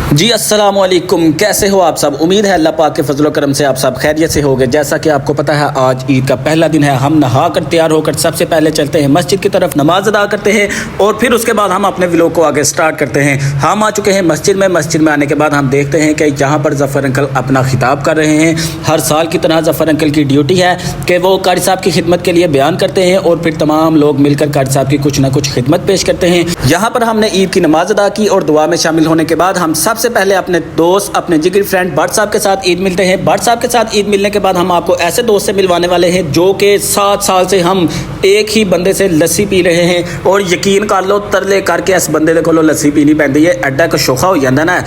जी अस्सलाम वालेकुम, कैसे हो आप सब। उम्मीद है अल्लाह पाक के फजल करम से आप सब खैरियत से होंगे। जैसा कि आपको पता है आज ईद का पहला दिन है। हम नहा कर तैयार होकर सबसे पहले चलते हैं मस्जिद की तरफ, नमाज अदा करते हैं और फिर उसके बाद हम अपने व्लॉग को आगे स्टार्ट करते हैं। हम आ चुके हैं मस्जिद में आने के बाद हम देखते हैं कि यहाँ पर ज़फ़र अंकल अपना खिताब कर रहे हैं। हर साल की तरह ज़फ़र अंकल की ड्यूटी है कि वो कारी साहब की खिदमत के लिए बयान करते हैं और फिर तमाम लोग मिलकर कारी साहब की कुछ ना कुछ खिदमत पेश करते हैं। यहाँ पर हमने ईद की नमाज अदा की और दुआ में शामिल होने के बाद हम सबसे पहले अपने दोस्त, अपने जिगरी फ्रेंड भट्ट साहब के साथ ईद मिलते हैं। भट्ट साहब के साथ ईद मिलने के बाद हम आपको ऐसे दोस्त से मिलवाने वाले हैं जो कि 7 साल से हम एक ही बंदे से लस्सी पी रहे हैं और यकीन कर लो तरले करके इस बंदे को लस्सी पीनी पैंदी है, एडा का शोखा हो जाता ना।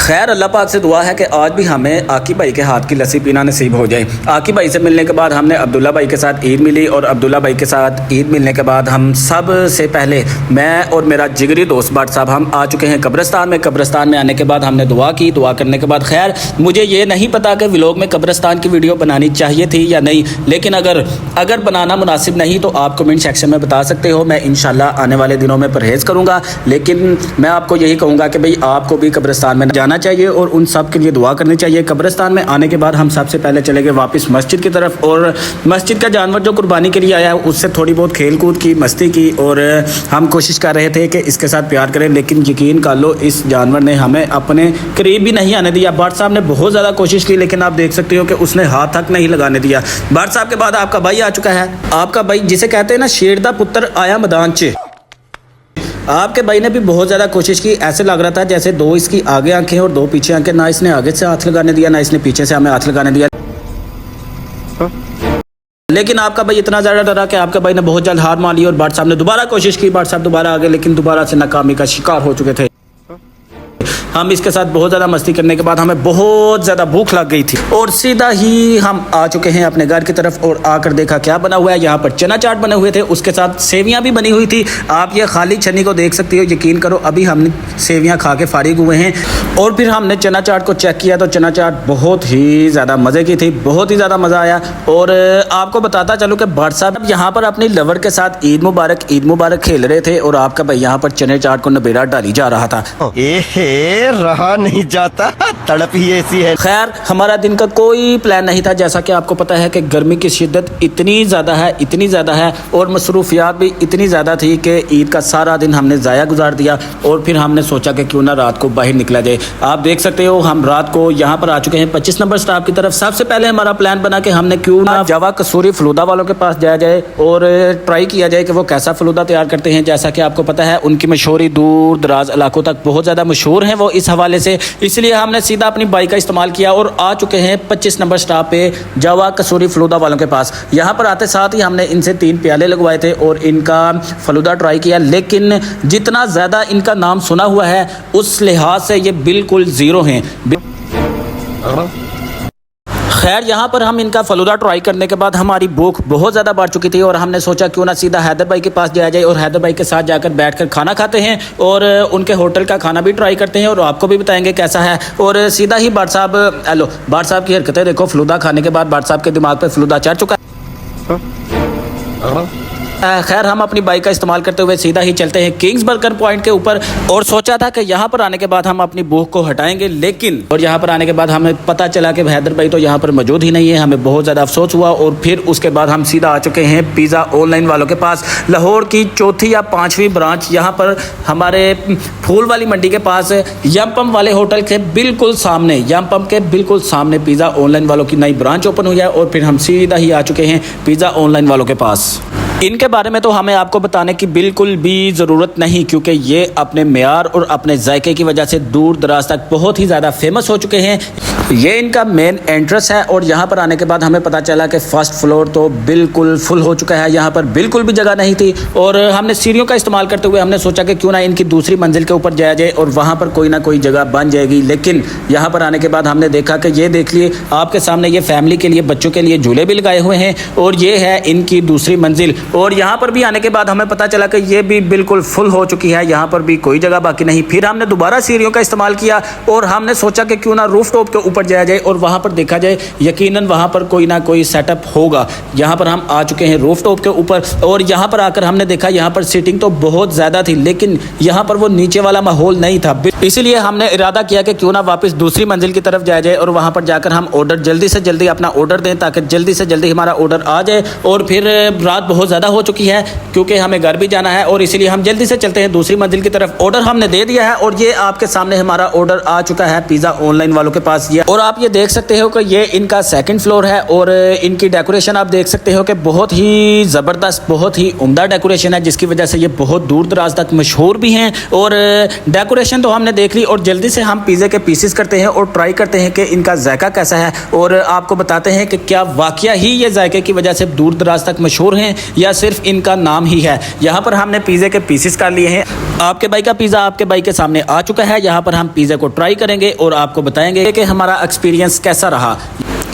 खैर अल्लाह पाक से दुआ है कि आज भी हमें आकी भाई के हाथ की लस्सी पीना नसीब हो जाए। आकी भाई से मिलने के बाद हमने अब्दुल्ला भाई के साथ ईद मिली और अब्दुल्ला भाई के साथ ईद मिलने के बाद हम सब से पहले मैं और मेरा जिगरी दोस्त भट्ट साहब हम आ चुके हैं कब्रिस्तान में। कब्रिस्तान में आने के बाद हमने दुआ की। दुआ करने के बाद खैर मुझे ये नहीं पता कि व्लॉग में कब्रिस्तान की वीडियो बनानी चाहिए थी या नहीं, लेकिन अगर बनाना मुनासिब नहीं तो आप कमेंट सेक्शन में बता सकते हो। मैं इंशाल्लाह आने वाले दिनों में परहेज़ करूँगा, लेकिन मैं आपको यही कहूँगा कि भाई आपको भी कब्रिस्तान में जाना चाहिए और उन सब के लिए दुआ करनी चाहिए। कब्रिस्तान में आने के बाद हम सबसे पहले चले गए वापस मस्जिद की तरफ और मस्जिद का जानवर जो कुर्बानी के लिए आया है उससे थोड़ी बहुत खेल कूद की, मस्ती की और हम कोशिश कर रहे थे कि इसके साथ प्यार करें, लेकिन यकीन कर लो इस जानवर ने हमें अपने करीब भी नहीं आने दिया। भट्ट साहब ने बहुत ज़्यादा कोशिश की लेकिन आप देख सकते हो कि उसने हाथ तक नहीं लगाने दिया। भट्ट साहब के बाद आपका भाई आ चुका है। आपका भाई जिसे कहते हैं ना शेर दा पुत्र आया मैदान च। आपके भाई ने भी बहुत ज़्यादा कोशिश की। ऐसे लग रहा था जैसे 2 इसकी आगे आंखें और 2 पीछे आंखें। ना इसने आगे से हाथ लगाने दिया ना इसने पीछे से हमें हाथ लगाने दिया। लेकिन आपका भाई इतना ज़्यादा डरा कि आपके भाई ने बहुत जल्द हार मान ली और भट्ट साहब ने दोबारा कोशिश की। भट्ट साहब दोबारा आगे लेकिन दोबारा से नाकामी का शिकार हो चुके थे। हम इसके साथ बहुत ज़्यादा मस्ती करने के बाद हमें बहुत ज़्यादा भूख लग गई थी और सीधा ही हम आ चुके हैं अपने घर की तरफ और आकर देखा क्या बना हुआ है। यहाँ पर चना चाट बने हुए थे, उसके साथ सेवियाँ भी बनी हुई थी। आप ये खाली छन्नी को देख सकते हो। यकीन करो अभी हमने सेवियाँ खा के फारिग हुए हैं और फिर हमने चना चाट को चेक किया तो चना चाट बहुत ही ज़्यादा मज़े की थी, बहुत ही ज़्यादा मज़ा आया। और आपको बताता चलो कि भट्ट साहब यहाँ पर अपनी लवर के साथ ईद मुबारक खेल रहे थे और आपका भाई यहाँ पर चने चाट को नबेड़ा डाली जा रहा था। रहा नहीं जाता, तड़प ही ऐसी है। खैर हमारा दिन का कोई प्लान नहीं था। जैसा कि आपको पता है कि गर्मी की शिद्दत इतनी ज़्यादा है और मसरूफियात भी इतनी ज़्यादा थी कि ईद का सारा दिन हमने ज़ाया गुजार दिया और फिर हमने सोचा कि क्यों ना रात को बाहर निकला जाए। आप देख सकते हो हम रात को यहाँ पर आ चुके हैं 25 नंबर स्टॉप की तरफ। सबसे पहले हमारा प्लान बना कि हमने क्यों ना जावा कसूरी फलूदा वालों के पास जाया जाए और ट्राई किया जाए कि वो कैसा फलूदा तैयार करते हैं। जैसा कि आपको पता है उनकी मशहूरी दूर दराज इलाकों तक बहुत ज़्यादा मशहूर है वो इस हवाले से, इसलिए हमने सीधा अपनी बाइक का इस्तेमाल किया और आ चुके हैं 25 नंबर स्टॉप पे जावा कसूरी फलूदा वालों के पास। यहाँ पर आते साथ ही हमने इनसे 3 प्याले लगवाए थे और इनका फलूदा ट्राई किया, लेकिन जितना ज़्यादा इनका नाम सुना हुआ है उस लिहाज से ये बिल्कुल ज़ीरो हैं। खैर यहाँ पर हम इनका फलूदा ट्राई करने के बाद हमारी भूख बहुत ज़्यादा बढ़ चुकी थी और हमने सोचा क्यों ना सीधा हैदर भाई के पास जाया जाए और हैदर भाई के साथ जाकर बैठकर खाना खाते हैं और उनके होटल का खाना भी ट्राई करते हैं और आपको भी बताएंगे कैसा है। और सीधा ही भट्ट साहब की हरकतें देखो। फलूदा खाने के बाद भट्ट साहब के दिमाग पर फलूदा चढ़ चुका है। खैर हम अपनी बाइक का इस्तेमाल करते हुए सीधा ही चलते हैं किंग्स बर्गर पॉइंट के ऊपर और सोचा था कि यहाँ पर आने के बाद हम अपनी भूख को हटाएंगे, लेकिन और यहाँ पर आने के बाद हमें पता चला कि हैदर भाई तो यहाँ पर मौजूद ही नहीं है। हमें बहुत ज़्यादा अफसोस हुआ और फिर उसके बाद हम सीधा आ चुके हैं पिज़्ज़ा ऑनलाइन वालों के पास। लाहौर की 4थी या 5वीं ब्रांच यहाँ पर हमारे फूल वाली मंडी के पास यम पम्प वाले होटल के बिल्कुल सामने पिज़्ज़ा ऑनलाइन वालों की नई ब्रांच ओपन हुई है और फिर हम सीधा ही आ चुके हैं पिज़्ज़ा ऑनलाइन वालों के पास। इनके बारे में तो हमें आपको बताने की बिल्कुल भी ज़रूरत नहीं क्योंकि ये अपने मेयार और अपने जायके की वजह से दूर दराज तक बहुत ही ज़्यादा फेमस हो चुके हैं। ये इनका मेन एंट्रेंस है और यहाँ पर आने के बाद हमें पता चला कि फर्स्ट फ्लोर तो बिल्कुल फुल हो चुका है। यहाँ पर बिल्कुल भी जगह नहीं थी और हमने सीढ़ियों का इस्तेमाल करते हुए हमने सोचा कि क्यों ना इनकी दूसरी मंजिल के ऊपर जाया जाए और वहाँ पर कोई ना कोई जगह बन जाएगी। लेकिन यहाँ पर आने के बाद हमने देखा कि ये देख लिए आपके सामने ये फैमिली के लिए, बच्चों के लिए झूले भी लगाए हुए हैं और ये है इनकी दूसरी मंजिल। और यहाँ पर भी आने के बाद हमें पता चला कि ये भी बिल्कुल फुल हो चुकी है, यहाँ पर भी कोई जगह बाकी नहीं। फिर हमने दोबारा सीढ़ियों का इस्तेमाल किया और हमने सोचा कि क्यों ना रूफ टॉप के ऊपर ऊपर जाया जाए और वहाँ पर देखा जाए, यकीनन वहाँ पर कोई ना कोई सेटअप होगा। यहाँ पर हम आ चुके हैं रूफ टॉप के ऊपर और यहाँ पर आकर हमने देखा यहाँ पर सीटिंग तो बहुत ज़्यादा थी, लेकिन यहाँ पर वो नीचे वाला माहौल नहीं था। इसीलिए हमने इरादा किया कि क्यों ना वापस दूसरी मंजिल की तरफ जाया जाए और वहाँ पर जाकर हम ऑर्डर जल्दी से जल्दी अपना ऑर्डर दें, ताकि जल्दी से जल्दी हमारा ऑर्डर आ जाए। और फिर रात बहुत ज़्यादा हो चुकी है क्योंकि हमें घर भी जाना है और इसीलिए हम जल्दी से चलते हैं दूसरी मंजिल की तरफ। ऑर्डर हमने दे दिया है और ये आपके सामने हमारा ऑर्डर आ चुका है पिज़्ज़ा ऑनलाइन वालों के पास। ये और आप ये देख सकते हो कि ये इनका सेकंड फ्लोर है और इनकी डेकोरेशन आप देख सकते हो कि बहुत ही ज़बरदस्त, बहुत ही उम्दा डेकोरेशन है, जिसकी वजह से ये बहुत दूर दराज तक मशहूर भी हैं। और डेकोरेशन तो हमने देख ली और जल्दी से हम पिज़्ज़ा के पीसेस करते हैं और ट्राई करते हैं कि इनका जायका कैसा है और आपको बताते हैं कि क्या वाकया ही ये जायके की वजह से दूर दराज तक मशहूर हैं या सिर्फ इनका नाम ही है। यहाँ पर हमने पिज़्ज़ा के पीसेस कर लिए हैं। आपके भाई का पिज़्ज़ा आपके भाई के सामने आ चुका है। यहाँ पर हम पिज़्ज़ा को ट्राई करेंगे और आपको बताएंगे कि हमारा एक्सपीरियंस कैसा रहा।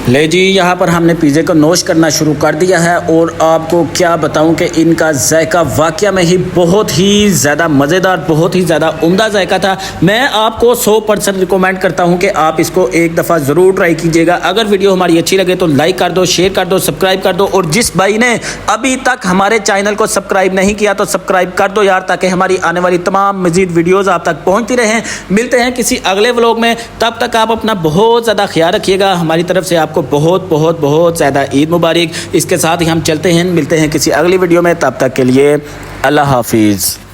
ले जी, यहाँ पर हमने पिज़्ज़े को नोश करना शुरू कर दिया है और आपको क्या बताऊं कि इनका जायका वाकया में ही बहुत ही ज़्यादा मज़ेदार, बहुत ही ज़्यादा उम्दा जायका था। मैं आपको 100% रिकमेंड करता हूं कि आप इसको एक दफ़ा ज़रूर ट्राई कीजिएगा। अगर वीडियो हमारी अच्छी लगे तो लाइक कर दो, शेयर कर दो, सब्सक्राइब कर दो और जिस भाई ने अभी तक हमारे चैनल को सब्सक्राइब नहीं किया तो सब्सक्राइब कर दो यार, ताकि हमारी आने वाली तमाम मज़ीद वीडियोज़ आप तक पहुँचती रहें। मिलते हैं किसी अगले व्लॉग में, तब तक आप अपना बहुत ज़्यादा ख्याल रखिएगा। हमारी तरफ से आपको बहुत बहुत बहुत ज़्यादा ईद मुबारक। इसके साथ ही हम चलते हैं, मिलते हैं किसी अगली वीडियो में, तब तक के लिए अल्लाह हाफिज़।